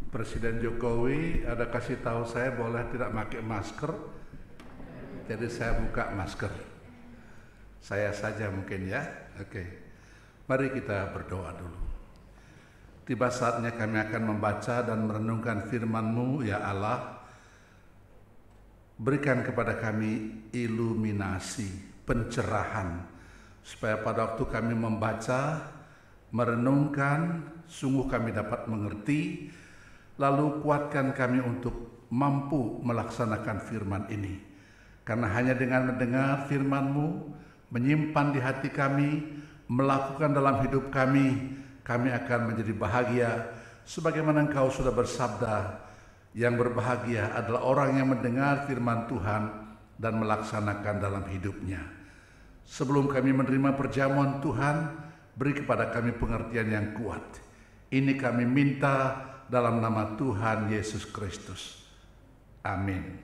Presiden Jokowi ada kasih tahu saya boleh tidak pakai masker, jadi saya buka masker. Saya saja mungkin ya. Oke. Mari kita berdoa dulu. Tiba saatnya kami akan membaca dan merenungkan firman-Mu ya Allah. Berikan kepada kami iluminasi, pencerahan, supaya pada waktu kami membaca, merenungkan, sungguh kami dapat mengerti, lalu kuatkan kami untuk mampu melaksanakan firman ini. Karena hanya dengan mendengar firman-Mu, menyimpan di hati kami, melakukan dalam hidup kami, kami akan menjadi bahagia. Sebagaimana Engkau sudah bersabda, yang berbahagia adalah orang yang mendengar firman Tuhan dan melaksanakan dalam hidupnya. Sebelum kami menerima perjamuan Tuhan, beri kepada kami pengertian yang kuat. Ini kami minta dalam nama Tuhan Yesus Kristus. Amin.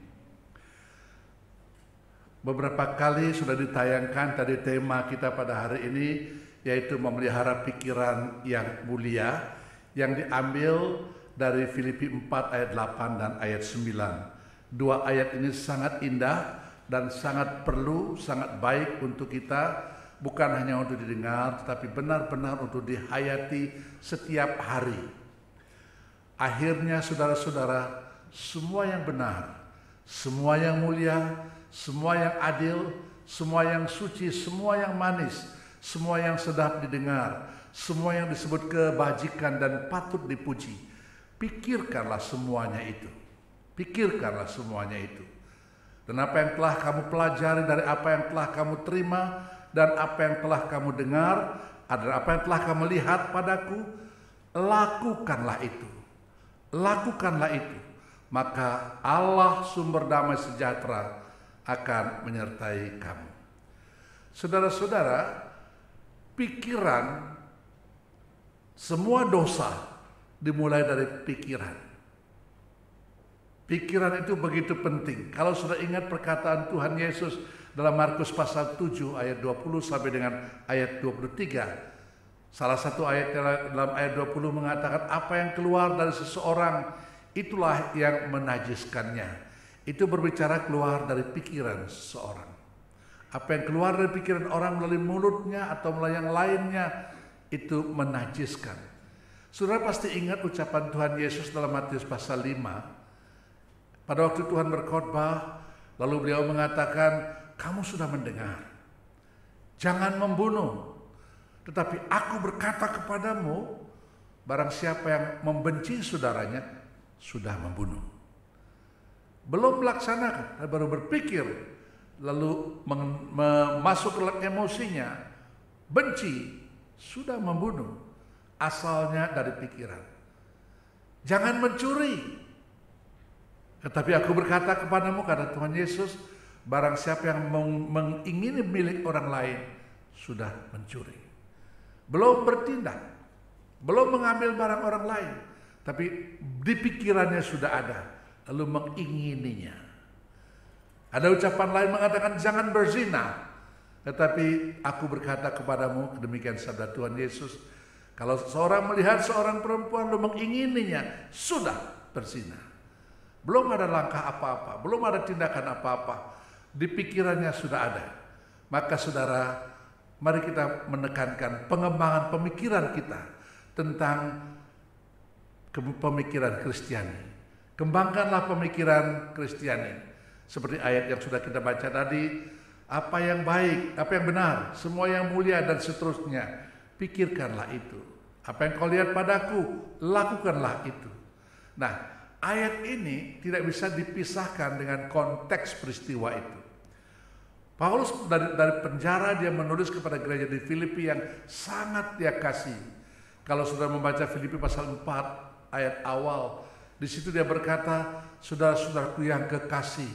Beberapa kali sudah ditayangkan tadi tema kita pada hari ini, yaitu memelihara pikiran yang mulia, yang diambil dari Filipi 4 ayat 8 dan ayat 9. Dua ayat ini sangat indah dan sangat perlu, sangat baik untuk kita, bukan hanya untuk didengar, tetapi benar-benar untuk dihayati setiap hari. Akhirnya saudara-saudara, semua yang benar, semua yang mulia, semua yang adil, semua yang suci, semua yang manis, semua yang sedap didengar, semua yang disebut kebajikan dan patut dipuji, pikirkanlah semuanya itu. Pikirkanlah semuanya itu. Dan apa yang telah kamu pelajari dari apa yang telah kamu terima dan apa yang telah kamu dengar, adalah apa yang telah kamu lihat padaku, lakukanlah itu. Lakukanlah itu. Maka Allah sumber damai sejahtera akan menyertai kamu. Saudara-saudara, pikiran, semua dosa dimulai dari pikiran. Pikiran itu begitu penting. Kalau sudah ingat perkataan Tuhan Yesus dalam Markus pasal 7 ayat 20 sampai dengan ayat 23. Salah satu ayat dalam ayat 20 mengatakan apa yang keluar dari seseorang itulah yang menajiskannya. Itu berbicara keluar dari pikiran seseorang. Apa yang keluar dari pikiran orang melalui mulutnya atau melalui yang lainnya itu menajiskan. Saudara pasti ingat ucapan Tuhan Yesus dalam Matius pasal 5. Pada waktu Tuhan berkhotbah, lalu beliau mengatakan, kamu sudah mendengar, jangan membunuh. Tetapi aku berkata kepadamu, barang siapa yang membenci saudaranya, sudah membunuh. Belum melaksanakan, baru berpikir, lalu masuk ke emosinya, benci, sudah membunuh. Asalnya dari pikiran. Jangan mencuri. Tetapi aku berkata kepadamu, kata Tuhan Yesus, barang siapa yang mengingini milik orang lain, sudah mencuri. Belum bertindak, belum mengambil barang orang lain, tapi di pikirannya sudah ada, lalu mengingininya. Ada ucapan lain mengatakan jangan berzina. Tetapi aku berkata kepadamu, demikian sabda Tuhan Yesus, kalau seorang melihat seorang perempuan lalu mengingininya, sudah berzina. Belum ada langkah apa-apa, belum ada tindakan apa-apa. Di pikirannya sudah ada. Maka saudara, mari kita menekankan pengembangan pemikiran kita tentang pemikiran Kristiani. Kembangkanlah pemikiran Kristiani. Seperti ayat yang sudah kita baca tadi, apa yang baik, apa yang benar, semua yang mulia dan seterusnya, pikirkanlah itu. Apa yang kau lihat padaku, lakukanlah itu. Nah, ayat ini tidak bisa dipisahkan dengan konteks peristiwa itu. Paulus dari penjara dia menulis kepada gereja di Filipi yang sangat dia kasih. Kalau sudah membaca Filipi pasal 4 ayat awal, di situ dia berkata, saudara-saudaraku yang kekasih,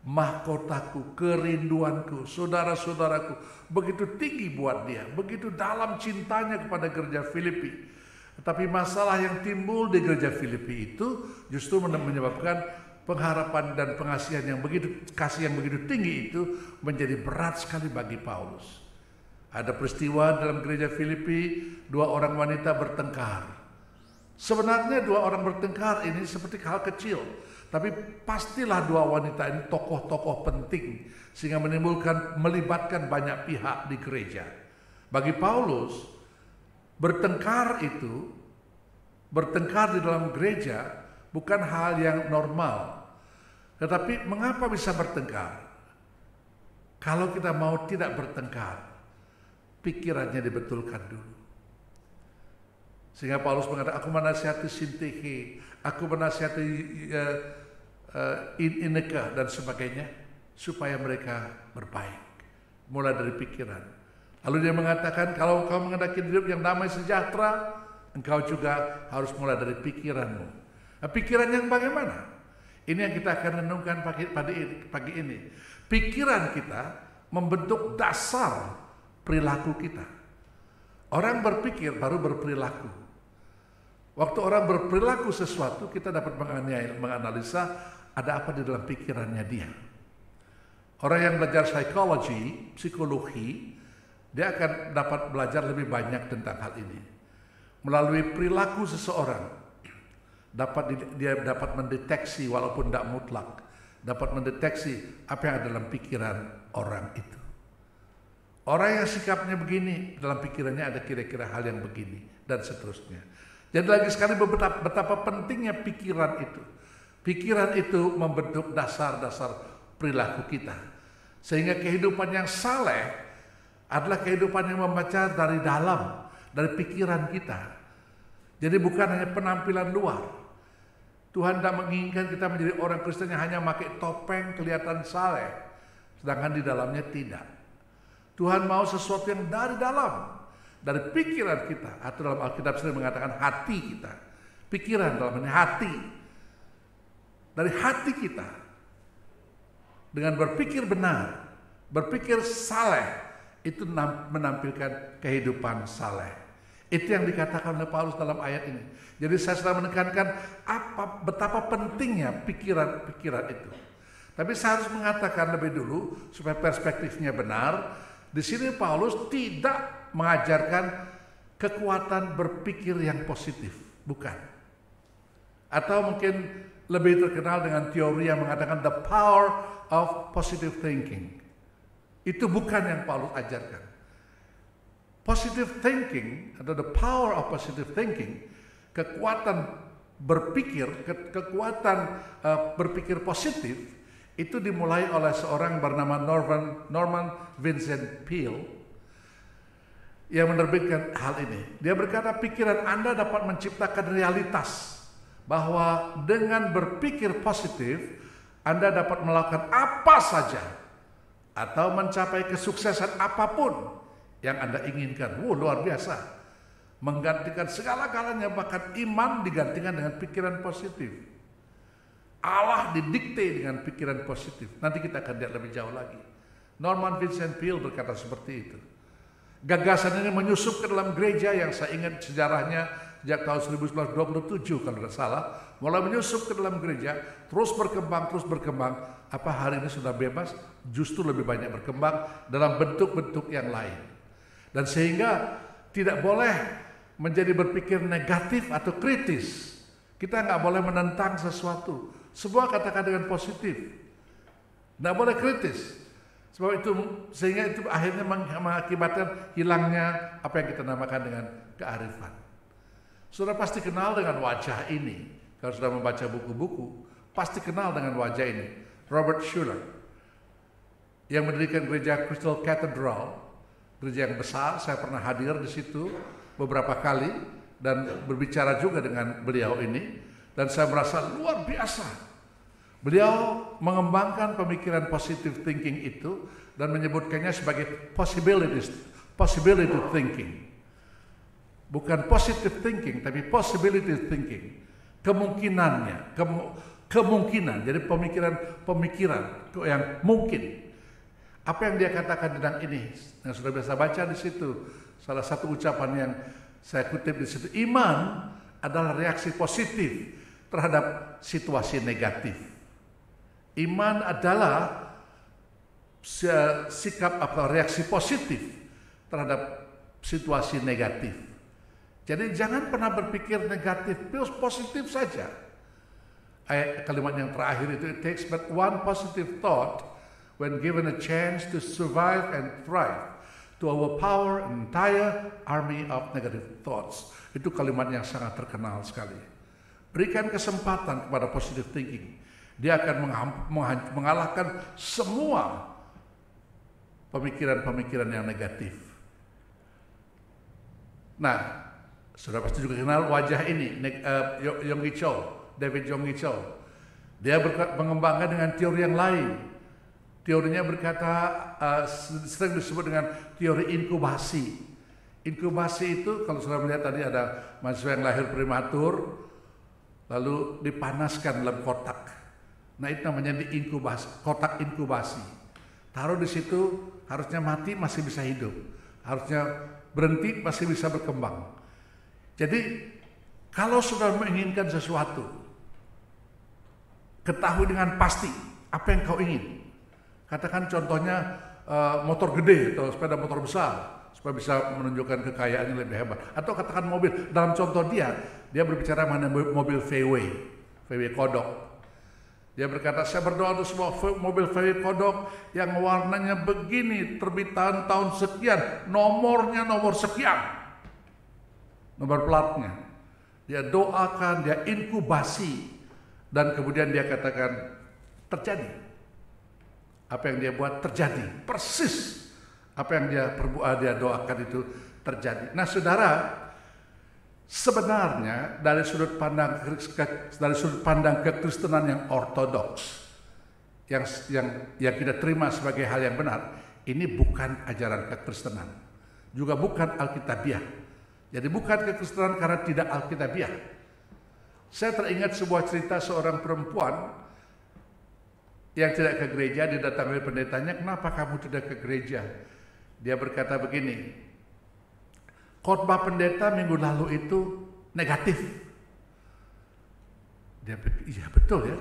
mahkotaku, kerinduanku, saudara-saudaraku, begitu tinggi buat dia, begitu dalam cintanya kepada gereja Filipi. Tetapi masalah yang timbul di gereja Filipi itu justru menyebabkan pengharapan dan pengasihan yang begitu, kasih yang begitu tinggi itu menjadi berat sekali bagi Paulus. Ada peristiwa dalam gereja Filipi, dua orang wanita bertengkar. Sebenarnya dua orang bertengkar ini seperti hal kecil, tapi pastilah dua wanita ini tokoh-tokoh penting sehingga melibatkan banyak pihak di gereja. Bagi Paulus, bertengkar di dalam gereja bukan hal yang normal. Tetapi mengapa bisa bertengkar? Kalau kita mau tidak bertengkar, pikirannya dibetulkan dulu. Sehingga Paulus mengatakan, aku menasihati Sintihe, aku menasihati Ineka dan sebagainya, supaya mereka berbaik. Mulai dari pikiran. Lalu dia mengatakan, kalau engkau menghendaki hidup yang damai sejahtera, engkau juga harus mulai dari pikiranmu. Nah, pikiran yang bagaimana? Ini yang kita akan renungkan pagi ini. Pikiran kita membentuk dasar perilaku kita. Orang berpikir baru berperilaku. Waktu orang berperilaku sesuatu, kita dapat menganalisa ada apa di dalam pikirannya dia. Orang yang belajar psikologi, dia akan dapat belajar lebih banyak tentang hal ini. Melalui perilaku seseorang, dia dapat mendeteksi walaupun tidak mutlak, dapat mendeteksi apa yang ada dalam pikiran orang itu. Orang yang sikapnya begini, dalam pikirannya ada kira-kira hal yang begini, dan seterusnya. Jadi lagi sekali betapa pentingnya pikiran itu. Pikiran itu membentuk dasar-dasar perilaku kita. Sehingga kehidupan yang saleh adalah kehidupan yang membaca dari dalam, dari pikiran kita. Jadi bukan hanya penampilan luar. Tuhan tidak menginginkan kita menjadi orang Kristen yang hanya pakai topeng kelihatan saleh, sedangkan di dalamnya tidak. Tuhan mau sesuatu yang dari dalam, dari pikiran kita, atau dalam Alkitab sering mengatakan hati kita. Pikiran dalam ini hati. Dari hati kita, dengan berpikir benar, berpikir saleh, itu menampilkan kehidupan saleh. Itu yang dikatakan oleh Paulus dalam ayat ini. Jadi saya sedang menekankan betapa pentingnya pikiran-pikiran itu. Tapi saya harus mengatakan lebih dulu supaya perspektifnya benar. Di sini Paulus tidak mengajarkan kekuatan berpikir yang positif, bukan. Atau mungkin lebih terkenal dengan teori yang mengatakan the power of positive thinking. Itu bukan yang Paulus ajarkan. Positive thinking atau the power of positive thinking, kekuatan berpikir, berpikir positif, itu dimulai oleh seorang bernama Norman Vincent Peale yang menerbitkan hal ini. Dia berkata, pikiran Anda dapat menciptakan realitas, bahwa dengan berpikir positif Anda dapat melakukan apa saja atau mencapai kesuksesan apapun yang Anda inginkan. Luar biasa. Menggantikan segala-galanya, bahkan iman digantikan dengan pikiran positif. Allah didikte dengan pikiran positif. Nanti kita akan lihat lebih jauh lagi. Norman Vincent Peale berkata seperti itu. Gagasan ini menyusup ke dalam gereja yang saya ingat sejarahnya sejak tahun 1927 kalau tidak salah. Mulai menyusup ke dalam gereja, terus berkembang. Apa hari ini sudah bebas? Justru lebih banyak berkembang dalam bentuk-bentuk yang lain. Dan sehingga tidak boleh menjadi berpikir negatif atau kritis. Kita nggak boleh menentang sesuatu. Semua katakan dengan positif. Nggak boleh kritis. Sebab itu, sehingga itu akhirnya mengakibatkan hilangnya apa yang kita namakan dengan kearifan. Sudah pasti kenal dengan wajah ini. Kalau sudah membaca buku-buku, pasti kenal dengan wajah ini. Robert Schuller, yang mendirikan gereja Crystal Cathedral, gereja yang besar. Saya pernah hadir di situ beberapa kali dan berbicara juga dengan beliau ini, dan saya merasa luar biasa. Beliau mengembangkan pemikiran positive thinking itu dan menyebutkannya sebagai possibility thinking. Bukan positive thinking, tapi possibility thinking. Kemungkinannya, kemungkinan. Jadi pemikiran yang mungkin. Apa yang dia katakan tentang ini, yang sudah biasa baca di situ, salah satu ucapan yang saya kutip di situ, iman adalah reaksi positif terhadap situasi negatif. Iman adalah sikap atau reaksi positif terhadap situasi negatif. Jadi jangan pernah berpikir negatif, positif saja. Kalimat yang terakhir itu, it takes but one positive thought when given a chance to survive and thrive to overpower an entire army of negative thoughts. Itu kalimat yang sangat terkenal sekali. Berikan kesempatan kepada positive thinking. Dia akan mengalahkan semua pemikiran-pemikiran yang negatif. Nah, sudah pasti juga kenal wajah ini, Yonggi Cho, David Yonggi Cho. Dia mengembangkan dengan teori yang lain. Teorinya berkata, sering disebut dengan teori inkubasi. Inkubasi itu, kalau sudah melihat tadi ada mahasiswa yang lahir prematur, lalu dipanaskan dalam kotak. Nah, itu namanya kotak inkubasi. Taruh di situ, harusnya mati masih bisa hidup, harusnya berhenti masih bisa berkembang. Jadi kalau sudah menginginkan sesuatu, ketahui dengan pasti apa yang kau ingin. Katakan contohnya motor gede atau sepeda motor besar supaya bisa menunjukkan kekayaannya lebih hebat. Atau katakan mobil. Dalam contoh dia berbicara mengenai mobil VW kodok. Dia berkata, saya berdoa untuk sebuah mobil VW kodok yang warnanya begini, terbitan tahun sekian, nomornya nomor sekian, nomor platnya. Dia doakan, dia inkubasi, dan kemudian dia katakan terjadi. Apa yang dia buat terjadi, persis apa yang dia doakan itu terjadi. Nah, saudara, sebenarnya dari sudut pandang kekristenan yang ortodoks, yang kita terima sebagai hal yang benar, ini bukan ajaran kekristenan, juga bukan alkitabiah. Jadi bukan kekristenan karena tidak alkitabiah. Saya teringat sebuah cerita seorang perempuan yang tidak ke gereja, didatangi pendetanya, kenapa kamu tidak ke gereja? Dia berkata begini, khotbah pendeta minggu lalu itu negatif. Dia pikir, iya betul ya.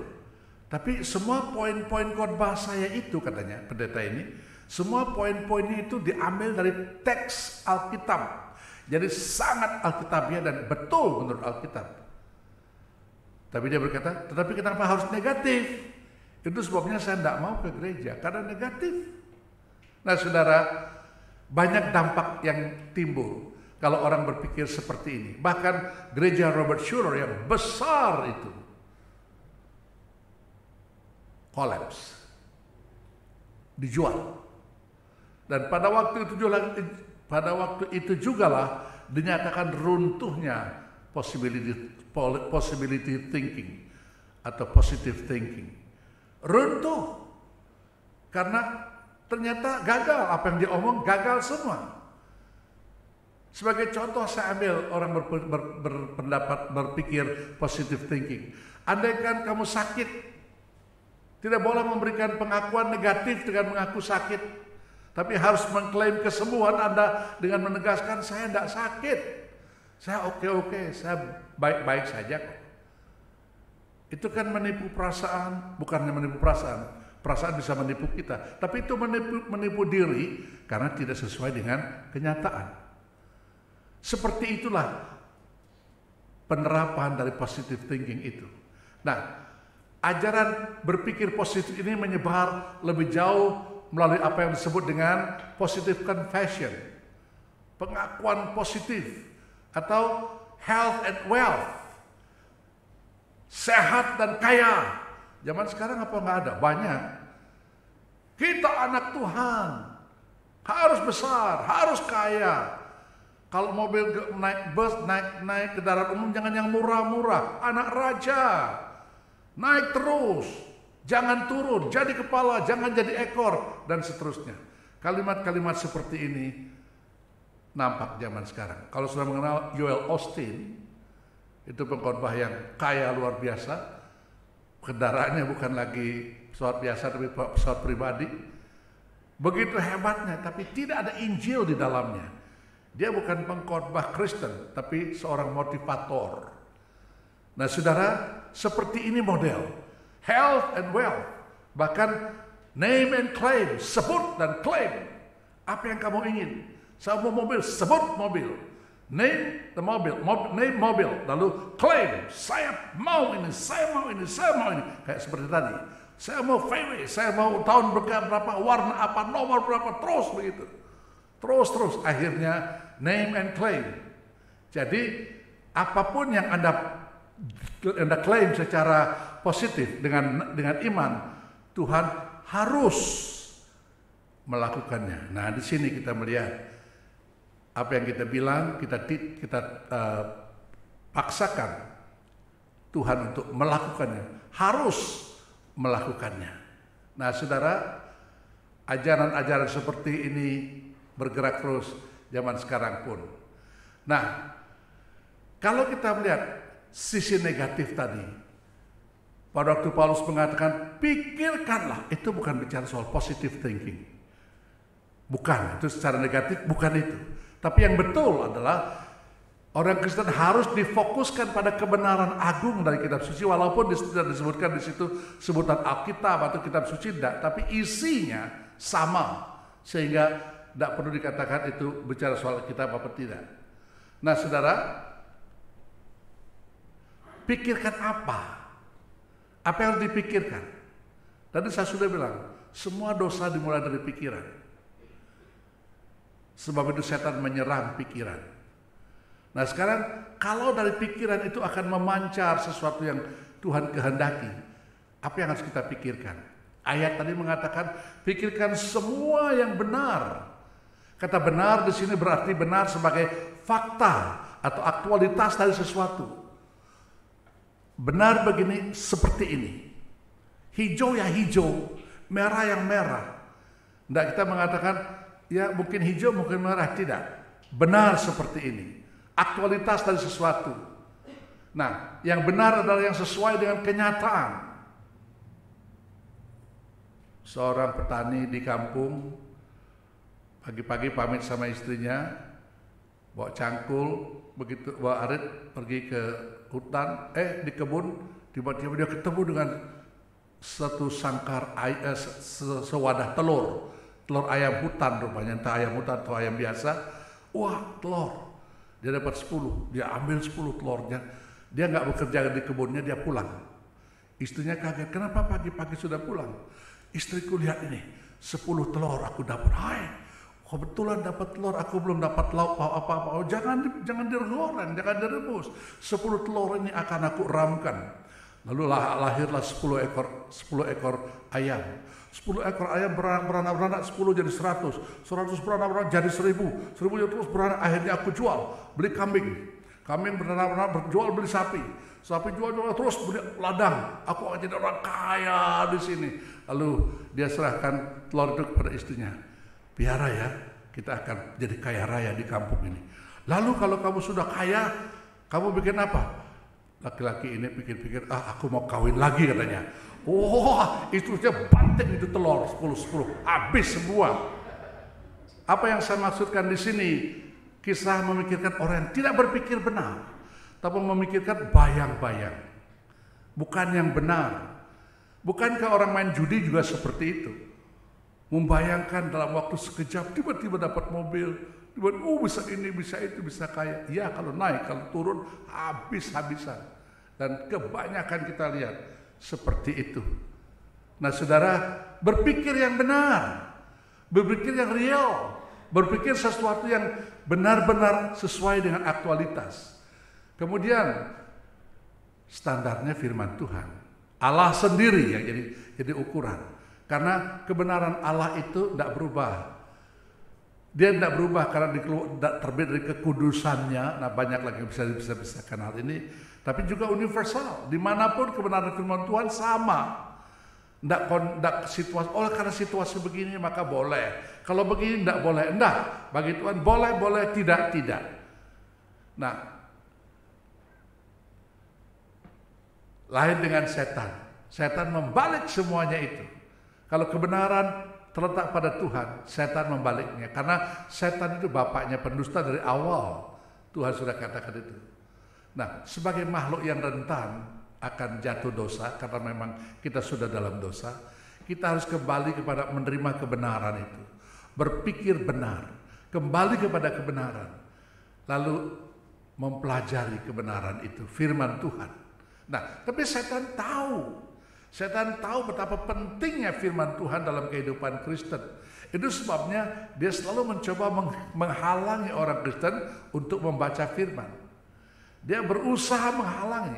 Tapi semua poin-poin khotbah saya itu, katanya pendeta ini, semua poin-poinnya itu diambil dari teks Alkitab. Jadi sangat alkitabiah dan betul menurut Alkitab. Tapi dia berkata, tetapi kenapa harus negatif? Itu sebabnya saya tidak mau ke gereja, karena negatif. Nah, saudara, banyak dampak yang timbul kalau orang berpikir seperti ini. Bahkan gereja Robert Schuller yang besar itu kolaps, dijual. Dan pada waktu itu jugalah dinyatakan runtuhnya possibility thinking atau positive thinking. Runtuh karena ternyata gagal, apa yang dia omong gagal semua. Sebagai contoh saya ambil orang berpikir positive thinking. Andaikan kamu sakit, tidak boleh memberikan pengakuan negatif dengan mengaku sakit, tapi harus mengklaim kesembuhan Anda dengan menegaskan saya tidak sakit, saya oke, saya baik-baik saja kok. Itu kan menipu perasaan, bukannya menipu perasaan. Perasaan bisa menipu kita, tapi itu menipu diri karena tidak sesuai dengan kenyataan. Seperti itulah penerapan dari positive thinking itu. Nah, ajaran berpikir positif ini menyebar lebih jauh melalui apa yang disebut dengan positive confession, pengakuan positif, atau health and wealth, sehat dan kaya. Zaman sekarang apa nggak ada? Banyak. Kita anak Tuhan, harus besar, harus kaya. Kalau mobil naik bus, naik kendaraan umum jangan yang murah-murah. Anak raja, naik terus, jangan turun, jadi kepala, jangan jadi ekor, dan seterusnya. Kalimat-kalimat seperti ini nampak zaman sekarang. Kalau sudah mengenal Joel Osteen, itu pengkhotbah yang kaya luar biasa. Kendaraannya bukan lagi pesawat biasa, tapi pesawat pribadi. Begitu hebatnya, tapi tidak ada Injil di dalamnya. Dia bukan pengkhotbah Kristen, tapi seorang motivator. Nah, saudara, seperti ini model health and wealth, bahkan name and claim, sebut dan klaim apa yang kamu ingin. Saya mau mobil, sebut mobil. Name the name mobil, lalu claim, saya mau ini, saya mau ini, saya mau ini. Kayak seperti tadi, saya mau VW, saya mau tahun berapa, warna apa, nomor berapa, terus begitu. Terus, akhirnya name and claim. Jadi apapun yang Anda klaim secara positif dengan iman, Tuhan harus melakukannya. Nah, di sini kita melihat apa yang kita bilang, kita paksakan Tuhan untuk melakukannya, harus melakukannya. Nah, saudara, ajaran-ajaran seperti ini bergerak terus zaman sekarang pun. Nah, kalau kita melihat sisi negatif tadi, pada waktu Paulus mengatakan pikirkanlah, itu bukan bicara soal positive thinking. Bukan, itu secara negatif, bukan itu. Tapi yang betul adalah orang Kristen harus difokuskan pada kebenaran agung dari kitab suci, walaupun tidak disebutkan di situ sebutan Alkitab atau kitab suci, tidak, tapi isinya sama, sehingga tidak perlu dikatakan itu bicara soal kitab apa tidak. Nah, saudara, pikirkan apa? Apa yang harus dipikirkan? Tadi saya sudah bilang, semua dosa dimulai dari pikiran. Sebab itu setan menyerang pikiran. Nah, sekarang kalau dari pikiran itu akan memancar sesuatu yang Tuhan kehendaki, apa yang harus kita pikirkan? Ayat tadi mengatakan pikirkan semua yang benar. Kata benar di sini berarti benar sebagai fakta atau aktualitas dari sesuatu. Benar begini, seperti ini. Hijau ya hijau, merah yang merah. Tidak kita mengatakan ya mungkin hijau, mungkin merah, tidak. Benar seperti ini. Aktualitas dari sesuatu. Nah, yang benar adalah yang sesuai dengan kenyataan. Seorang petani di kampung pagi-pagi pamit sama istrinya, bawa cangkul, begitu bawa arit pergi ke hutan, di kebun, tiba-tiba dia ketemu dengan satu sangkar sewadah telur ayam hutan rupanya, entah ayam hutan atau ayam biasa. Wah, telur. Dia dapat 10, dia ambil 10 telurnya. Dia nggak bekerja di kebunnya, dia pulang. Istrinya kaget, kenapa pagi-pagi sudah pulang? Istriku, lihat ini, 10 telur aku dapat. Hai, kebetulan dapat telur, aku belum dapat lauk apa-apa. Oh, jangan digoreng, jangan direbus. 10 telur ini akan aku ramkan. Lalu lahirlah 10 ekor ayam. 10 ekor ayam beranak, 10 jadi 100 beranak jadi 1000 jadi terus beranak. Akhirnya aku jual, beli kambing beranak berjual, beli sapi jual terus beli ladang. Aku akan jadi orang kaya di sini. Lalu dia serahkan telur itu kepada istrinya. Biara ya, kita akan jadi kaya raya di kampung ini. Lalu kalau kamu sudah kaya, kamu bikin apa? Laki-laki ini pikir-pikir, aku mau kawin lagi katanya. Wah, istrinya banting itu telur 10, habis semua. Apa yang saya maksudkan di sini? Kisah memikirkan orang yang tidak berpikir benar, tapi memikirkan bayang-bayang, bukan yang benar. Bukankah orang main judi juga seperti itu? Membayangkan dalam waktu sekejap tiba-tiba dapat mobil, tiba-tiba bisa ini, bisa itu, bisa kaya. Ya, kalau naik, kalau turun habis-habisan. Dan kebanyakan kita lihat seperti itu. Nah, saudara, berpikir yang benar, berpikir yang real, berpikir sesuatu yang benar-benar sesuai dengan aktualitas. Kemudian standarnya firman Tuhan, Allah sendiri yang jadi ukuran. Karena kebenaran Allah itu tidak berubah. Dia tidak berubah karena terbit dari kekudusannya. Nah, banyak lagi yang bisa hal ini. Tapi juga universal. Dimanapun kebenaran firman Tuhan sama. Tidak situasi. Oh, karena situasi begini maka boleh. Kalau begini tidak boleh. Tidak. Bagi Tuhan boleh, tidak. Nah, lain dengan setan. Setan membalik semuanya itu. Kalau kebenaran terletak pada Tuhan, setan membaliknya. Karena setan itu bapaknya pendusta dari awal. Tuhan sudah katakan itu. Nah, sebagai makhluk yang rentan akan jatuh dosa, karena memang kita sudah dalam dosa, kita harus kembali kepada menerima kebenaran itu. Berpikir benar, kembali kepada kebenaran. lalu mempelajari kebenaran itu, firman Tuhan. Nah, tapi setan tahu betapa pentingnya firman Tuhan dalam kehidupan Kristen. Itu sebabnya dia selalu mencoba menghalangi orang Kristen untuk membaca firman. Dia berusaha menghalangi.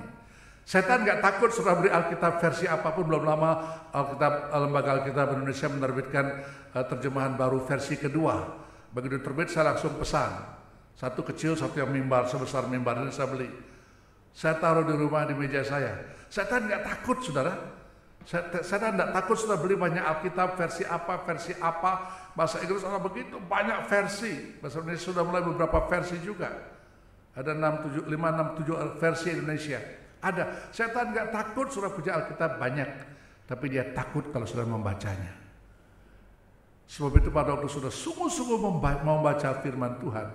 Setan nggak takut sudah beri Alkitab versi apapun. Belum lama Lembaga Alkitab Indonesia menerbitkan terjemahan baru versi kedua. Begitu terbit saya langsung pesan. Satu kecil, satu yang mimbar, sebesar mimbar ini saya beli. Saya taruh di rumah di meja saya. Setan nggak takut, saudara. Setan nggak takut sudah beli banyak Alkitab versi apa. Bahasa Inggris ada begitu banyak versi. Bahasa Indonesia sudah mulai beberapa versi juga. Ada 5, 6, 7 versi Indonesia. Ada. Setan nggak takut sudah punya Alkitab banyak. Tapi dia takut kalau sudah membacanya. Sebab itu pada waktu sudah sungguh-sungguh membaca firman Tuhan,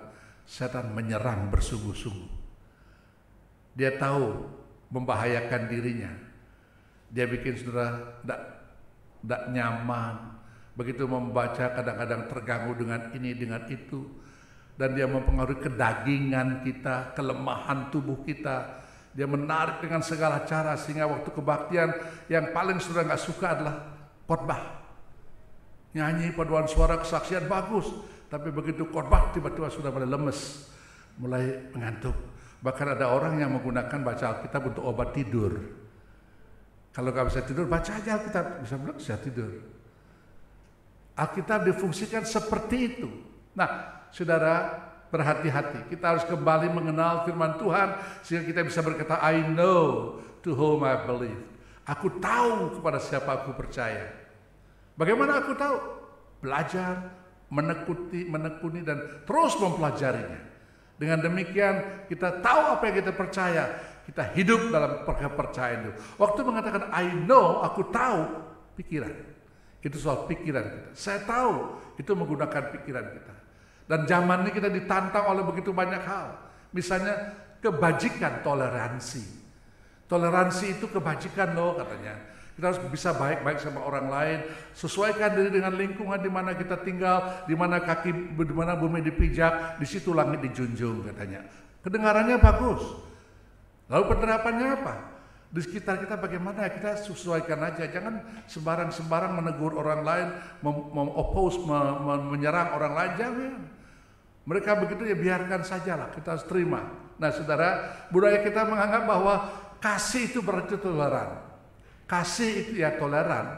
setan menyerang bersungguh-sungguh. Dia tahu membahayakan dirinya. Dia bikin saudara tidak nyaman. Begitu membaca kadang-kadang terganggu dengan ini, dengan itu. Dan dia mempengaruhi kedagingan kita, kelemahan tubuh kita. Dia menarik dengan segala cara sehingga waktu kebaktian yang paling saudara nggak suka adalah khotbah. Nyanyi, paduan suara, kesaksian bagus. Tapi begitu khotbah tiba-tiba sudah mulai lemes, mulai mengantuk. Bahkan ada orang yang menggunakan baca Alkitab untuk obat tidur. Kalau nggak bisa tidur, baca aja Alkitab, bisa tidur. Alkitab difungsikan seperti itu. Nah, saudara, berhati-hati. Kita harus kembali mengenal firman Tuhan sehingga kita bisa berkata, I know to whom I believe. Aku tahu kepada siapa aku percaya. Bagaimana aku tahu? Belajar, menekuni dan terus mempelajarinya. Dengan demikian kita tahu apa yang kita percaya, kita hidup dalam kepercayaan itu. Waktu mengatakan I know, aku tahu, pikiran. Itu soal pikiran kita. Saya tahu, itu menggunakan pikiran kita. Dan zaman ini kita ditantang oleh begitu banyak hal. Misalnya kebajikan, toleransi. Toleransi itu kebajikan loh katanya. Kita harus bisa baik-baik sama orang lain, sesuaikan diri dengan lingkungan di mana kita tinggal, di mana bumi dipijak, di situ langit dijunjung katanya. Kedengarannya bagus. Lalu penerapannya apa? Di sekitar kita bagaimana? Kita sesuaikan aja. Jangan sembarang menegur orang lain, menyerang orang lain. Jangan. Mereka begitu ya biarkan sajalah. Kita harus terima. Nah, saudara, budaya kita menganggap bahwa kasih itu berarti toleran. Kasih itu ya toleran.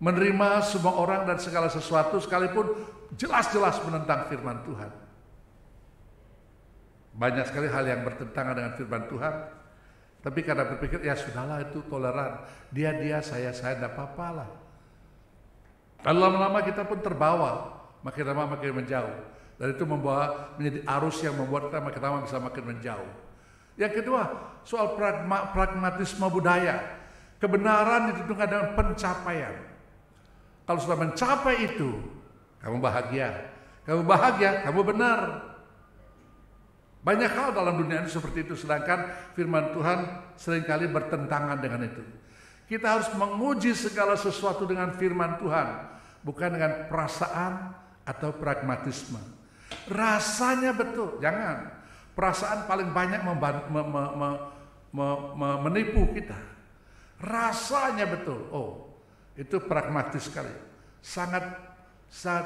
Menerima semua orang dan segala sesuatu sekalipun jelas-jelas menentang firman Tuhan. Banyak sekali hal yang bertentangan dengan firman Tuhan. Tapi karena berpikir ya sudahlah itu toleran. Dia, saya tidak apa-apa lah. Lalu lama-lama kita pun terbawa. Makin lama makin menjauh. Dan itu membawa menjadi arus yang membuat kita makin lama bisa makin menjauh. Yang kedua, soal pragmatisme budaya. Kebenaran ditentukan dengan pencapaian. Kalau sudah mencapai itu, kamu bahagia. Kamu bahagia, kamu benar. Banyak hal dalam dunia ini seperti itu. Sedangkan firman Tuhan seringkali bertentangan dengan itu. Kita harus menguji segala sesuatu dengan firman Tuhan. Bukan dengan perasaan atau pragmatisme. Rasanya betul, jangan. Perasaan paling banyak menipu kita. Rasanya betul, oh itu pragmatis sekali, sangat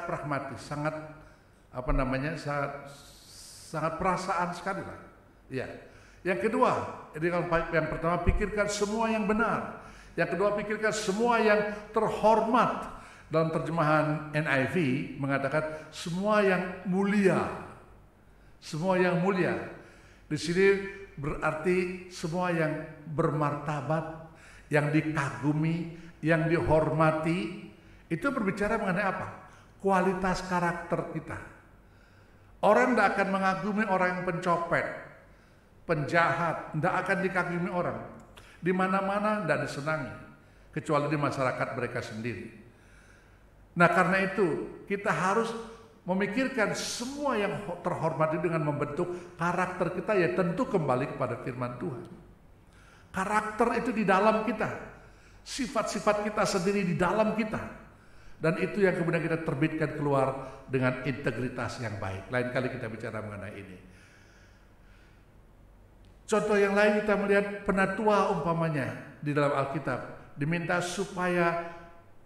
pragmatis, sangat perasaan sekali lah. Ya. Yang kedua, yang pertama pikirkan semua yang benar, yang kedua pikirkan semua yang terhormat. Dalam terjemahan NIV mengatakan semua yang mulia, semua yang mulia. Di sini berarti semua yang bermartabat, yang dikagumi, yang dihormati. Itu berbicara mengenai apa? Kualitas karakter kita. Orang tidak akan mengagumi orang yang pencopet, penjahat, tidak akan dikagumi orang. Di mana-mana tidak disenangi, kecuali di masyarakat mereka sendiri. Nah karena itu kita harus memikirkan semua yang terhormat dengan membentuk karakter kita, ya tentu kembali kepada firman Tuhan. Karakter itu di dalam kita. Sifat-sifat kita sendiri di dalam kita. Dan itu yang kemudian kita terbitkan keluar dengan integritas yang baik. Lain kali kita bicara mengenai ini. Contoh yang lain kita melihat penatua umpamanya di dalam Alkitab. Diminta supaya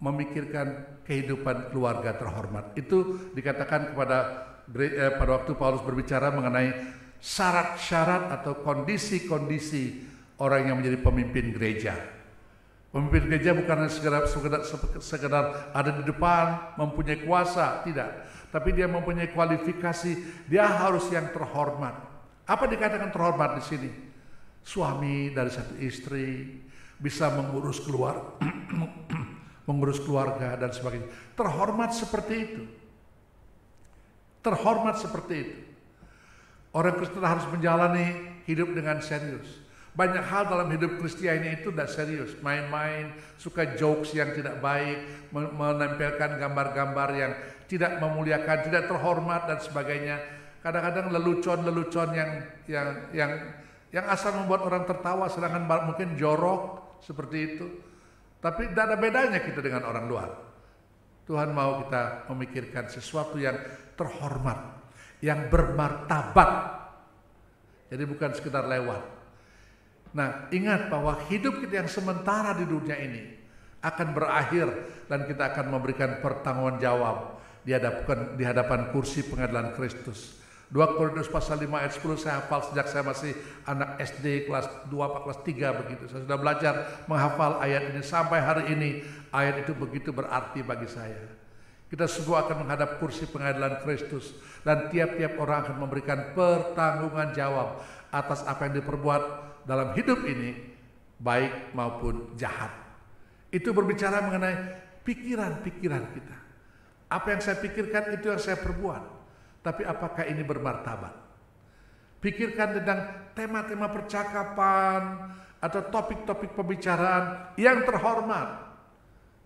memikirkan kehidupan keluarga terhormat. Itu dikatakan pada waktu Paulus berbicara mengenai syarat-syarat atau kondisi-kondisi orang yang menjadi pemimpin gereja. Pemimpin gereja bukan sekedar ada di depan, mempunyai kuasa, tidak. Tapi dia mempunyai kualifikasi, dia harus yang terhormat. Apa dikatakan terhormat di sini? Suami dari satu istri, bisa mengurus keluarga dan sebagainya. Terhormat seperti itu. Terhormat seperti itu. Orang Kristen harus menjalani hidup dengan serius. Banyak hal dalam hidup Kristiani itu tidak serius, main-main, suka jokes yang tidak baik, menempelkan gambar-gambar yang tidak memuliakan, tidak terhormat dan sebagainya. Kadang-kadang lelucon-lelucon yang asal membuat orang tertawa, sedangkan mungkin jorok seperti itu. Tapi tidak ada bedanya kita dengan orang luar. Tuhan mau kita memikirkan sesuatu yang terhormat, yang bermartabat. Jadi bukan sekedar lewat. Nah, ingat bahwa hidup kita yang sementara di dunia ini akan berakhir dan kita akan memberikan pertanggungjawab di hadapan kursi pengadilan Kristus. 2 Korintus pasal 5 ayat 10 saya hafal sejak saya masih anak SD kelas 2 kelas 3 begitu. Saya sudah belajar menghafal ayat ini sampai hari ini. Ayat itu begitu berarti bagi saya. Kita semua akan menghadap kursi pengadilan Kristus dan tiap-tiap orang akan memberikan pertanggungan jawab atas apa yang diperbuat dalam hidup ini, baik maupun jahat. Itu berbicara mengenai pikiran-pikiran kita. Apa yang saya pikirkan itu yang saya perbuat. Tapi apakah ini bermartabat? Pikirkan tentang tema-tema percakapan atau topik-topik pembicaraan yang terhormat.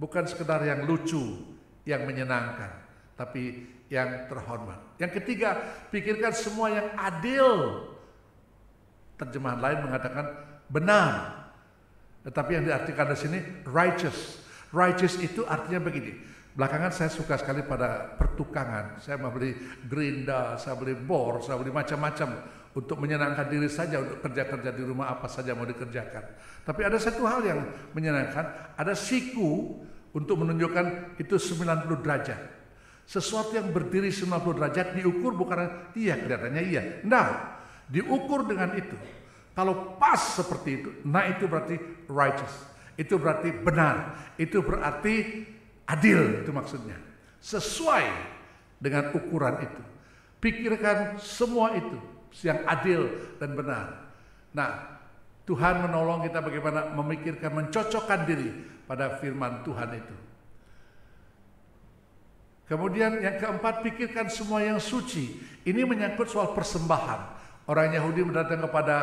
Bukan sekedar yang lucu, yang menyenangkan, tapi yang terhormat. Yang ketiga, pikirkan semua yang adil. Terjemahan lain mengatakan benar. Tetapi yang diartikan di sini righteous. Righteous itu artinya begini. Belakangan saya suka sekali pada pertukangan. Saya mau beli gerinda, saya beli bor, saya beli macam-macam untuk menyenangkan diri saja, untuk kerja-kerja di rumah apa saja mau dikerjakan. Tapi ada satu hal yang menyenangkan, ada siku untuk menunjukkan itu 90 derajat. Sesuatu yang berdiri 90 derajat diukur bukan iya kelihatannya iya. Nah, diukur dengan itu. Kalau pas seperti itu, nah itu berarti righteous. Itu berarti benar. Itu berarti adil, itu maksudnya. Sesuai dengan ukuran itu. Pikirkan semua itu yang adil dan benar. Nah, Tuhan menolong kita bagaimana memikirkan, mencocokkan diri pada firman Tuhan itu. Kemudian yang keempat, pikirkan semua yang suci. Ini menyangkut soal persembahan. Orang Yahudi datang kepada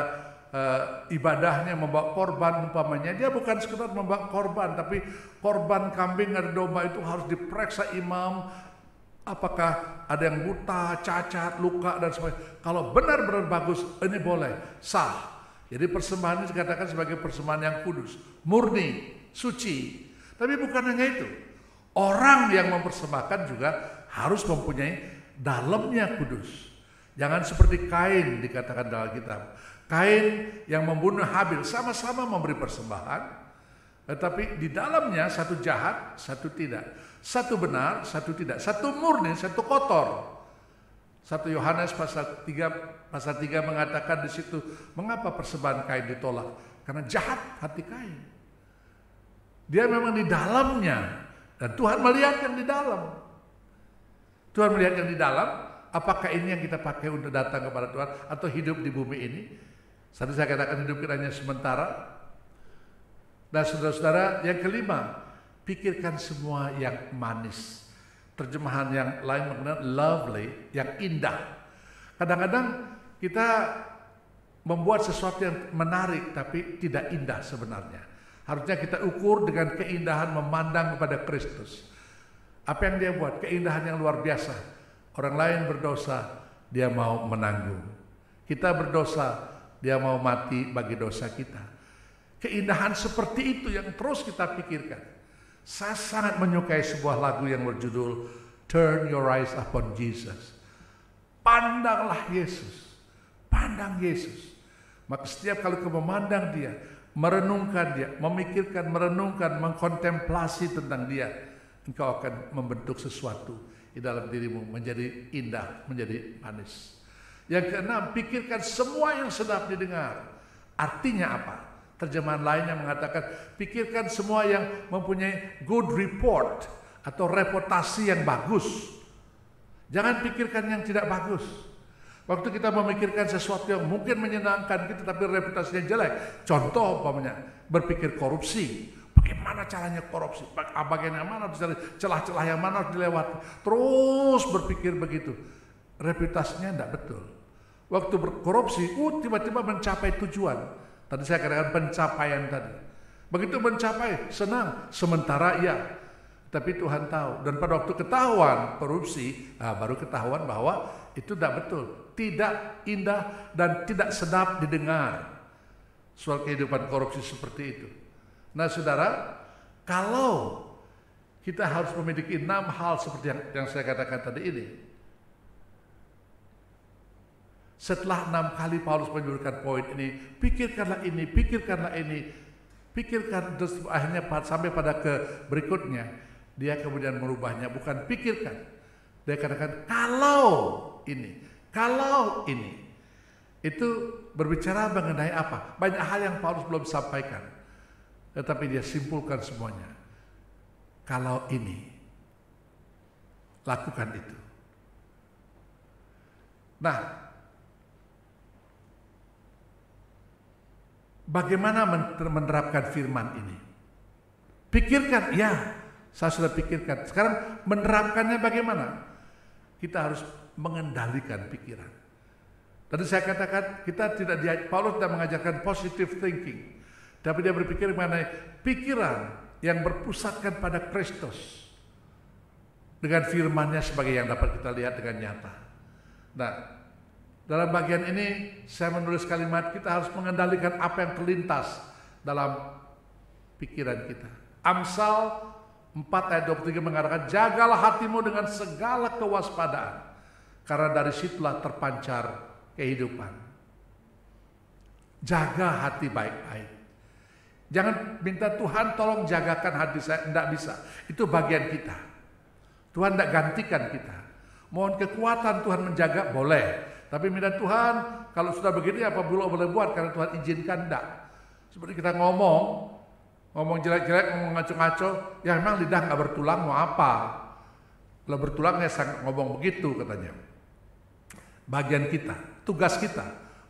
ibadahnya membawa korban umpamanya. Dia bukan sekedar membawa korban, tapi korban kambing atau domba itu harus diperiksa imam. Apakah ada yang buta, cacat, luka dan sebagainya. Kalau benar-benar bagus, ini boleh, sah. Jadi persembahan ini dikatakan sebagai persembahan yang kudus, murni, suci. Tapi bukan hanya itu. Orang yang mempersembahkan juga harus mempunyai dalamnya kudus. Jangan seperti Kain dikatakan dalam kitab. Kain yang membunuh Habil sama-sama memberi persembahan, tetapi di dalamnya satu jahat, satu tidak. Satu benar, satu tidak. Satu murni, satu kotor. 1 Yohanes pasal 3 mengatakan di situ, mengapa persembahan Kain ditolak? Karena jahat hati Kain. Dia memang di dalamnya, dan Tuhan melihat yang di dalam. Tuhan melihat yang di dalam. Apakah ini yang kita pakai untuk datang kepada Tuhan atau hidup di bumi ini? Tadi saya katakan hidup kita hanya sementara. Dan saudara-saudara, yang kelima, pikirkan semua yang manis. Terjemahan yang lain menggunakan lovely, yang indah. Kadang-kadang kita membuat sesuatu yang menarik tapi tidak indah sebenarnya. Harusnya kita ukur dengan keindahan memandang kepada Kristus. Apa yang dia buat? Keindahan yang luar biasa. Orang lain berdosa, dia mau menanggung. Kita berdosa, dia mau mati bagi dosa kita. Keindahan seperti itu yang terus kita pikirkan. Saya sangat menyukai sebuah lagu yang berjudul Turn Your Eyes Upon Jesus. Pandanglah Yesus, pandang Yesus. Maka setiap kali kau memandang dia, merenungkan dia, memikirkan, merenungkan, mengkontemplasi tentang dia, engkau akan membentuk sesuatu di dalam dirimu menjadi indah, menjadi manis. Yang keenam, pikirkan semua yang sedap didengar. Artinya apa? Terjemahan lain yang mengatakan, pikirkan semua yang mempunyai good report atau reputasi yang bagus. Jangan pikirkan yang tidak bagus. Waktu kita memikirkan sesuatu yang mungkin menyenangkan kita tapi reputasinya jelek. Contoh umpamanya berpikir korupsi. Bagaimana caranya korupsi? Bagian yang mana celah-celah yang mana harus dilewati? Terus berpikir begitu. Reputasinya tidak betul. Waktu berkorupsi, tiba-tiba mencapai tujuan. Tadi saya katakan pencapaian tadi. Begitu mencapai, senang. Sementara iya. Tapi Tuhan tahu. Dan pada waktu ketahuan korupsi, baru ketahuan bahwa itu tidak betul. Tidak indah dan tidak sedap didengar. Soal kehidupan korupsi seperti itu. Nah saudara, kalau kita harus memiliki 6 hal seperti yang saya katakan tadi ini. Setelah 6 kali Paulus menyebutkan poin ini, pikirkanlah ini, pikirkanlah ini, pikirkan, terus akhirnya sampai pada ke berikutnya, dia kemudian merubahnya, bukan pikirkan. Dia katakan kalau ini. Itu berbicara mengenai apa? Banyak hal yang Paulus belum sampaikan. Tetapi dia simpulkan semuanya. Kalau ini, lakukan itu. Nah, bagaimana menerapkan firman ini? Pikirkan, ya, saya sudah pikirkan. Sekarang menerapkannya bagaimana? Kita harus mengendalikan pikiran. Tadi saya katakan Paulus tidak mengajarkan positive thinking, tapi dia berpikir mengenai pikiran yang berpusatkan pada Kristus dengan firman-Nya sebagai yang dapat kita lihat dengan nyata. Nah, dalam bagian ini saya menulis kalimat kita harus mengendalikan apa yang terlintas dalam pikiran kita. Amsal 4 ayat 23 mengatakan, jagalah hatimu dengan segala kewaspadaan, karena dari situlah terpancar kehidupan. Jaga hati baik-baik. Jangan minta Tuhan tolong jagakan hati saya, tidak bisa. Itu bagian kita. Tuhan tidak gantikan kita. Mohon kekuatan Tuhan menjaga, boleh. Tapi minta Tuhan, kalau sudah begini apa boleh buat karena Tuhan izinkan, tidak. Seperti kita ngomong jelek-jelek, ngomong ngaco-ngaco, ya memang lidah nggak bertulang mau apa? Kalau bertulang ya sangat ngomong begitu katanya. Bagian kita, tugas kita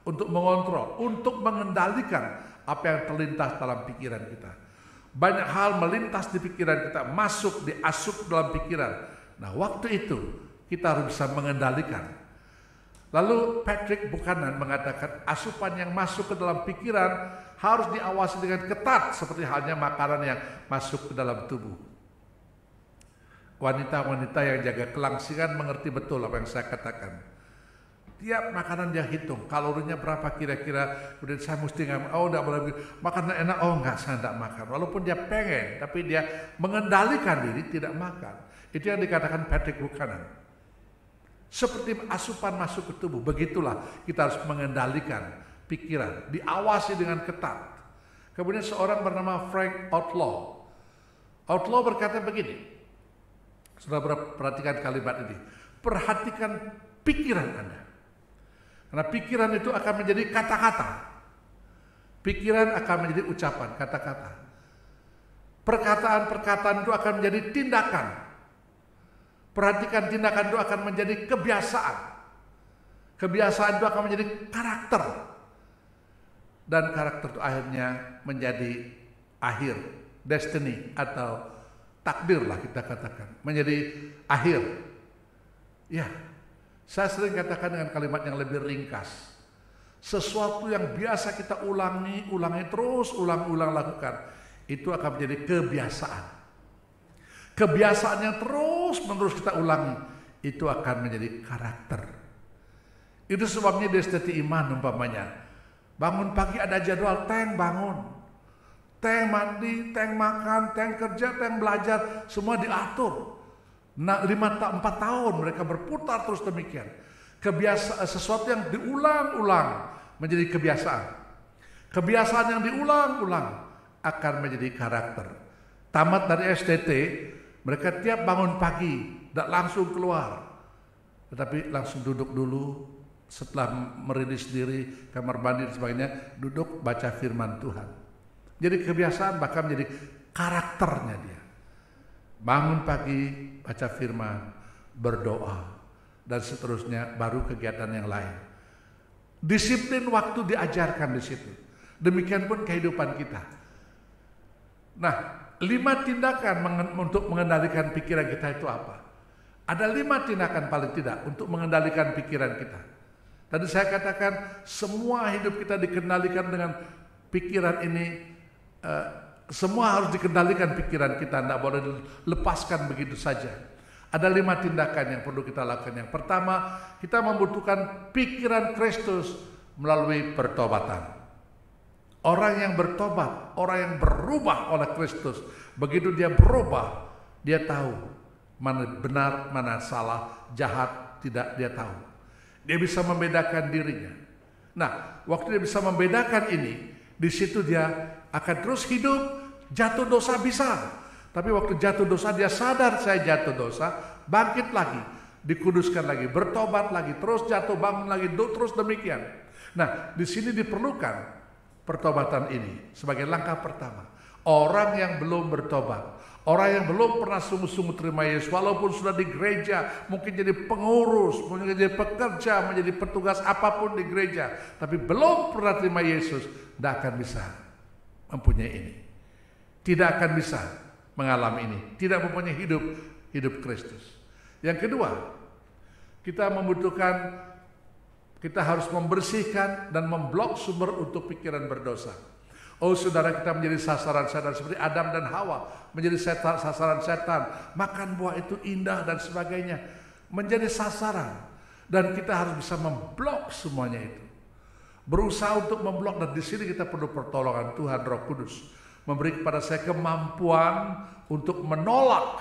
untuk mengontrol, untuk mengendalikan apa yang terlintas dalam pikiran kita. Banyak hal melintas di pikiran kita, diasup dalam pikiran. Nah, waktu itu kita harus bisa mengendalikan. Lalu Patrick Buchanan mengatakan asupan yang masuk ke dalam pikiran harus diawasi dengan ketat seperti halnya makanan yang masuk ke dalam tubuh. Wanita-wanita yang jaga kelangsingan mengerti betul apa yang saya katakan. Tiap makanan dia hitung, kalorinya berapa kira-kira, kemudian saya mesti enggak boleh makanan enak, enggak, saya enggak makan. Walaupun dia pengen, tapi dia mengendalikan diri tidak makan. Itu yang dikatakan Patrick Buchanan. Seperti asupan masuk ke tubuh, begitulah kita harus mengendalikan pikiran, diawasi dengan ketat. Kemudian seorang bernama Frank Outlaw. Outlaw berkata begini, sudah perhatikan kalimat ini, perhatikan pikiran Anda. Karena pikiran itu akan menjadi kata-kata. Pikiran akan menjadi ucapan, kata-kata. Perkataan-perkataan itu akan menjadi tindakan. Perhatikan tindakan itu akan menjadi kebiasaan. Kebiasaan itu akan menjadi karakter. Dan karakter itu akhirnya menjadi akhir, destiny atau takdir lah kita katakan. Menjadi akhir. Ya, saya sering katakan dengan kalimat yang lebih ringkas. Sesuatu yang biasa kita ulangi terus, ulang-ulang lakukan. Itu akan menjadi kebiasaan. Kebiasaan yang terus-menerus kita ulangi, itu akan menjadi karakter. Itu sebabnya di setiap iman umpamanya. Bangun pagi ada jadwal, bangun. tank mandi, tank makan, tank kerja, tank belajar, semua diatur. Nah, 4 tahun mereka berputar terus demikian. Kebiasaan, sesuatu yang diulang-ulang menjadi kebiasaan. Kebiasaan yang diulang-ulang akan menjadi karakter. Tamat dari STT, mereka tiap bangun pagi tidak langsung keluar, tetapi langsung duduk dulu. Setelah merilis diri, kamar mandi dan sebagainya, duduk baca firman Tuhan. Jadi kebiasaan bahkan menjadi karakternya dia. Bangun pagi, baca firman, berdoa, dan seterusnya, baru kegiatan yang lain. Disiplin waktu diajarkan di situ. Demikian pun kehidupan kita. Nah, 5 tindakan untuk mengendalikan pikiran kita itu apa? Ada 5 tindakan paling tidak untuk mengendalikan pikiran kita. Tadi saya katakan semua hidup kita dikendalikan dengan pikiran ini. Semua harus dikendalikan pikiran kita, tidak boleh lepaskan begitu saja. Ada 5 tindakan yang perlu kita lakukan. Yang pertama, kita membutuhkan pikiran Kristus melalui pertobatan. Orang yang bertobat, orang yang berubah oleh Kristus, begitu dia berubah, dia tahu mana benar, mana salah, jahat, tidak dia tahu. Dia bisa membedakan dirinya. Nah, waktu dia bisa membedakan ini, di situ dia akan terus hidup. Jatuh dosa bisa, tapi waktu jatuh dosa dia sadar saya jatuh dosa, bangkit lagi, dikuduskan lagi, bertobat lagi, terus jatuh bangun lagi, terus demikian. Nah, di sini diperlukan pertobatan ini sebagai langkah pertama. Orang yang belum bertobat, orang yang belum pernah sungguh-sungguh terima Yesus, walaupun sudah di gereja, mungkin jadi pengurus, mungkin jadi pekerja, menjadi petugas apapun di gereja, tapi belum pernah terima Yesus, tidak akan bisa mempunyai ini. Tidak akan bisa mengalami ini, tidak mempunyai hidup Kristus. Yang kedua, kita harus membersihkan dan memblok sumber untuk pikiran berdosa. Oh saudara, kita menjadi sasaran setan seperti Adam dan Hawa, menjadi sasaran setan, makan buah itu indah dan sebagainya, menjadi sasaran. Dan kita harus bisa memblok semuanya itu. Berusaha untuk memblok, dan di sini kita perlu pertolongan Tuhan Roh Kudus. Memberi kepada saya kemampuan untuk menolak.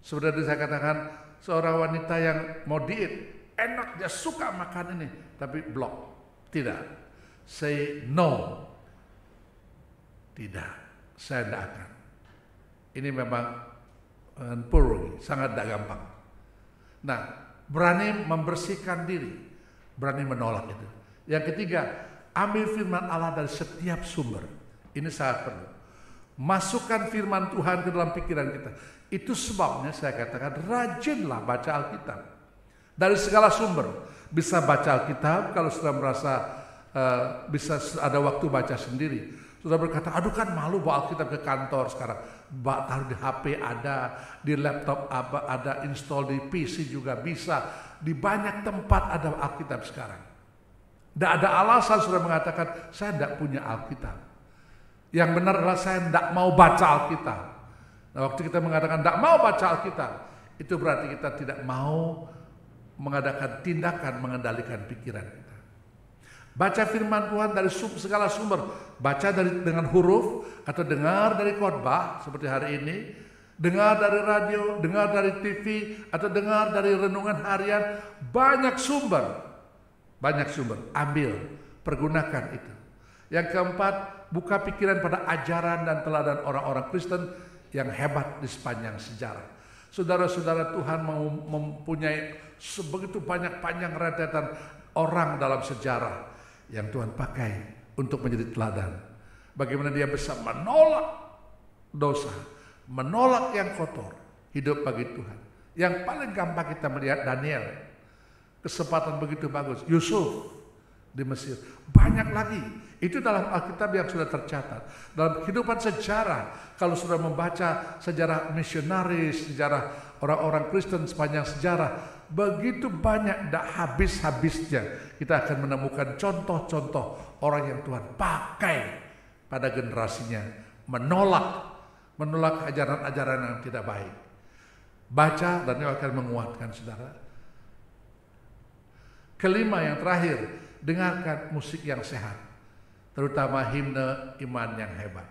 Sebenarnya saya katakan, seorang wanita yang mau diet, enak dia suka makan ini, tapi blok. Tidak. Say no. Tidak, saya tidak akan. Ini memang sangat tidak gampang. Nah, berani membersihkan diri, berani menolak itu. Yang ketiga, ambil firman Allah dari setiap sumber. Ini sangat perlu. Masukkan firman Tuhan ke dalam pikiran kita. Itu sebabnya saya katakan rajinlah baca Alkitab. Dari segala sumber. Bisa baca Alkitab kalau sudah merasa bisa ada waktu baca sendiri. Sudah berkata, aduh kan malu bawa Alkitab ke kantor sekarang. Taruh di HP ada, di laptop ada, install di PC juga bisa. Di banyak tempat ada Alkitab sekarang. Tidak ada alasan sudah mengatakan, saya tidak punya Alkitab. Yang benar adalah saya tidak mau baca Alkitab. Nah, waktu kita mengatakan tidak mau baca Alkitab, itu berarti kita tidak mau mengadakan tindakan mengendalikan pikiran kita. Baca firman Tuhan dari segala sumber. Baca dengan huruf atau dengar dari khotbah seperti hari ini, dengar dari radio, dengar dari TV, atau dengar dari renungan harian. Banyak sumber. Ambil, pergunakan itu. Yang keempat, buka pikiran pada ajaran dan teladan orang-orang Kristen yang hebat di sepanjang sejarah. Saudara-saudara, Tuhan mempunyai sebegitu banyak panjang rentetan orang dalam sejarah yang Tuhan pakai untuk menjadi teladan. Bagaimana dia bisa menolak dosa, menolak yang kotor, hidup bagi Tuhan. Yang paling gampang kita melihat Daniel, kesempatan begitu bagus. Yusuf di Mesir, banyak lagi. Itu dalam Alkitab yang sudah tercatat. Dalam kehidupan sejarah, kalau sudah membaca sejarah misionaris, sejarah orang-orang Kristen sepanjang sejarah, begitu banyak, tidak habis-habisnya kita akan menemukan contoh-contoh orang yang Tuhan pakai pada generasinya menolak ajaran-ajaran yang tidak baik. Baca dan itu akan menguatkan saudara. Kelima, yang terakhir, dengarkan musik yang sehat, terutama himne iman yang hebat.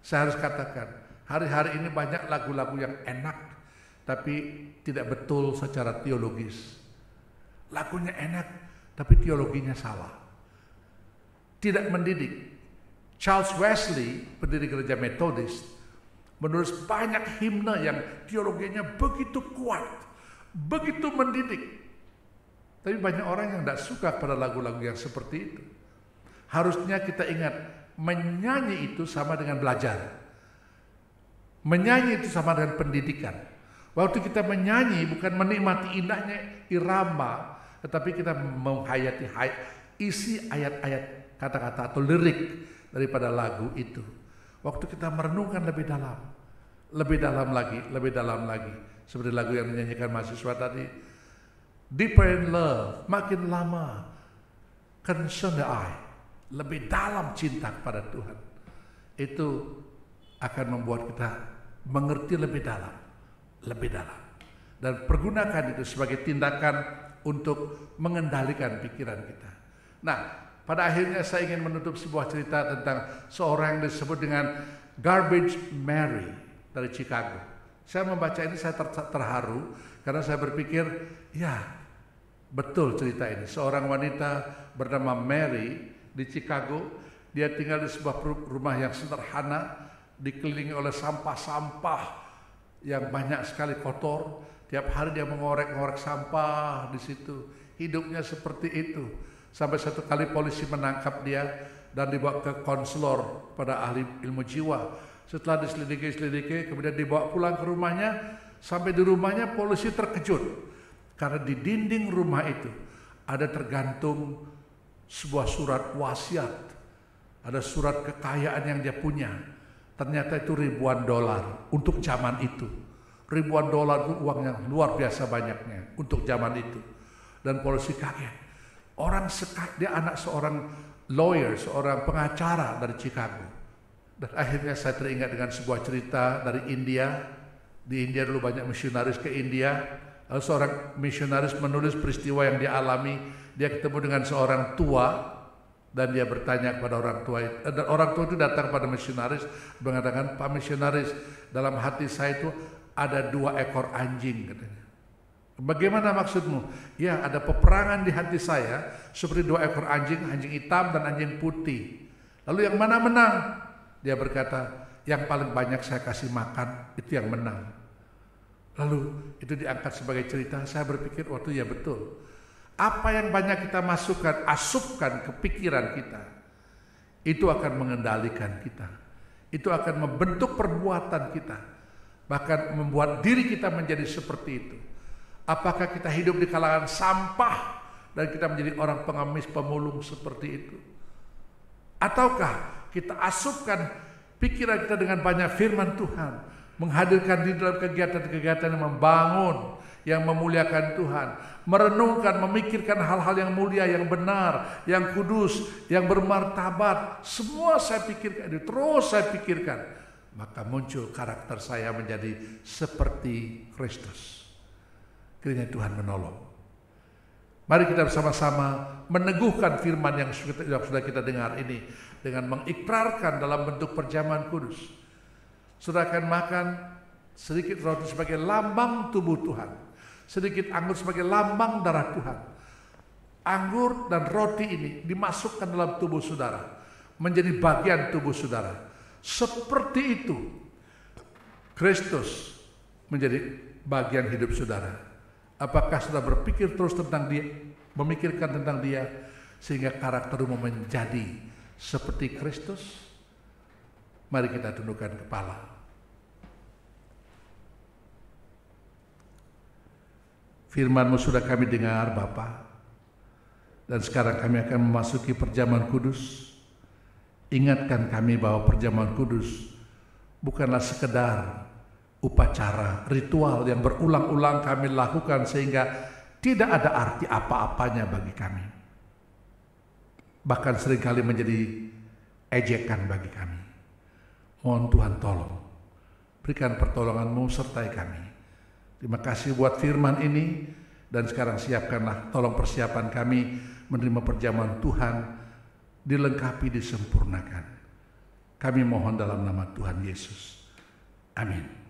Saya harus katakan, hari-hari ini banyak lagu-lagu yang enak, tapi tidak betul secara teologis. Lagunya enak, tapi teologinya salah. Tidak mendidik. Charles Wesley, pendiri gereja Metodis, menulis banyak himne yang teologinya begitu kuat, begitu mendidik. Tapi banyak orang yang tidak suka pada lagu-lagu yang seperti itu. Harusnya kita ingat, menyanyi itu sama dengan belajar. Menyanyi itu sama dengan pendidikan. Waktu kita menyanyi bukan menikmati indahnya irama, tetapi kita menghayati isi ayat-ayat, kata-kata atau lirik daripada lagu itu. Waktu kita merenungkan lebih dalam lagi. Seperti lagu yang dinyanyikan mahasiswa tadi, deeper in love, makin lama, concern the eye, lebih dalam cinta kepada Tuhan. Itu akan membuat kita mengerti lebih dalam. Dan pergunakan itu sebagai tindakan untuk mengendalikan pikiran kita. Nah, pada akhirnya saya ingin menutup sebuah cerita tentang seorang yang disebut dengan Garbage Mary dari Chicago. Saya membaca ini saya terharu karena saya berpikir, ya betul cerita ini. Seorang wanita bernama Mary di Chicago, dia tinggal di sebuah rumah yang sederhana, dikelilingi oleh sampah-sampah yang banyak sekali kotor. Tiap hari dia mengorek-ngorek sampah di situ. Hidupnya seperti itu. Sampai satu kali polisi menangkap dia dan dibawa ke konselor pada ahli ilmu jiwa. Setelah diselidiki, kemudian dibawa pulang ke rumahnya. Sampai di rumahnya polisi terkejut karena di dinding rumah itu ada tergantung sebuah surat wasiat. Ada surat kekayaan yang dia punya. Ternyata itu ribuan dolar untuk zaman itu. Ribuan dolar itu uang yang luar biasa banyaknya untuk zaman itu. Dan polisi kaget. Dia anak seorang lawyer, seorang pengacara dari Chicago. Dan akhirnya saya teringat dengan sebuah cerita dari India. Di India dulu banyak misionaris ke India. Lalu seorang misionaris menulis peristiwa yang dia alami. Dia ketemu dengan seorang tua dan dia bertanya kepada orang tua itu. Dan orang tua itu datang pada misionaris mengatakan, "Pak misionaris, dalam hati saya itu ada 2 ekor anjing," katanya. "Bagaimana maksudmu?" "Ya, ada peperangan di hati saya seperti 2 ekor anjing, anjing hitam dan anjing putih. Lalu yang mana menang?" Dia berkata, "Yang paling banyak saya kasih makan, itu yang menang." Lalu itu diangkat sebagai cerita. Saya berpikir, waktu ya betul. Apa yang banyak kita asupkan ke pikiran kita, itu akan mengendalikan kita. Itu akan membentuk perbuatan kita. Bahkan membuat diri kita menjadi seperti itu. Apakah kita hidup di kalangan sampah dan kita menjadi orang pengemis pemulung seperti itu? Ataukah kita asupkan pikiran kita dengan banyak firman Tuhan, menghadirkan di dalam kegiatan-kegiatan yang membangun, yang memuliakan Tuhan, merenungkan, memikirkan hal-hal yang mulia, yang benar, yang kudus, yang bermartabat. Semua saya pikirkan, terus saya pikirkan. Maka muncul karakter saya menjadi seperti Kristus. Kiranya Tuhan menolong. Mari kita bersama-sama meneguhkan firman yang sudah kita dengar ini dengan mengikrarkan dalam bentuk perjamuan kudus. Saudara akan makan sedikit roti sebagai lambang tubuh Tuhan, sedikit anggur sebagai lambang darah Tuhan. Anggur dan roti ini dimasukkan dalam tubuh saudara, menjadi bagian tubuh saudara. Seperti itu Kristus menjadi bagian hidup saudara. Apakah saudara berpikir terus tentang dia, memikirkan tentang dia, sehingga karaktermu menjadi seperti Kristus? Mari kita tundukkan kepala. Firman-Mu sudah kami dengar, Bapa. Dan sekarang kami akan memasuki perjamuan kudus. Ingatkan kami bahwa perjamuan kudus bukanlah sekedar upacara, ritual yang berulang-ulang kami lakukan sehingga tidak ada arti apa-apanya bagi kami. Bahkan seringkali menjadi ejekan bagi kami. Mohon Tuhan tolong, berikan pertolongan-Mu sertai kami. Terima kasih buat firman ini, dan sekarang siapkanlah, tolong persiapan kami menerima perjamuan Tuhan, dilengkapi, disempurnakan. Kami mohon dalam nama Tuhan Yesus. Amin.